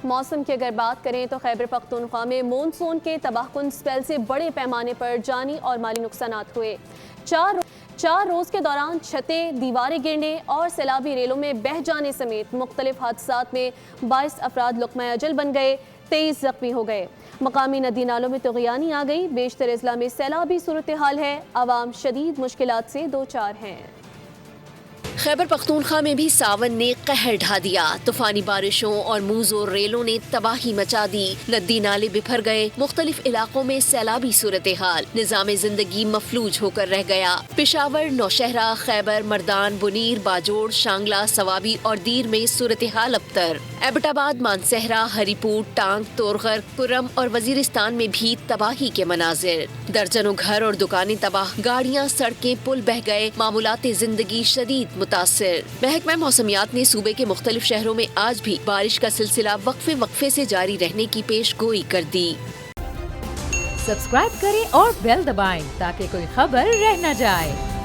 موسم کی اگر بات کریں تو خیبر پختونخوا میں مونسون کے تباہ کن سپیل سے بڑے پیمانے پر جانی اور مالی نقصانات ہوئے۔ چار روز کے دوران چھتیں، دیواریں گرنے اور سیلابی ریلوں میں بہہ جانے سمیت مختلف حادثات میں 22 افراد لقمہ اجل بن گئے، 23 زخمی ہو گئے۔ مقامی ندی نالوں میں طغیانی آ گئی، بیشتر اضلاع میں سیلابی صورتحال ہے، عوام شدید مشکلات سے دوچار ہیں۔ خیبر پختونخوا میں بھی ساون نے قہر ڈھا دیا۔ طوفانی بارشوں اور موزوں ریلوں نے تباہی مچا دی، ندی نالے بکھر گئے، مختلف علاقوں میں سیلابی صورتحال، نظام زندگی مفلوج ہو کر رہ گیا۔ پشاور، نوشہرہ، خیبر، مردان، بنیر، باجوڑ، شانگلہ، سوابی اور دیر میں صورتحال ابتر۔ ایبٹ آباد، مانسہرہ، ہری پور، ٹانگ، تورغر، کرم اور وزیرستان میں بھی تباہی کے مناظر، درجنوں گھر اور دکانیں تباہ، گاڑیاں، سڑکیں، پل بہہ گئے، معمولات زندگی شدید متاثر۔ محکمہ موسمیات نے صوبے کے مختلف شہروں میں آج بھی بارش کا سلسلہ وقفے سے جاری رہنے کی پیش گوئی کر دی۔ سبسکرائب کریں اور بیل دبائیں تاکہ کوئی خبر رہ نہ جائے۔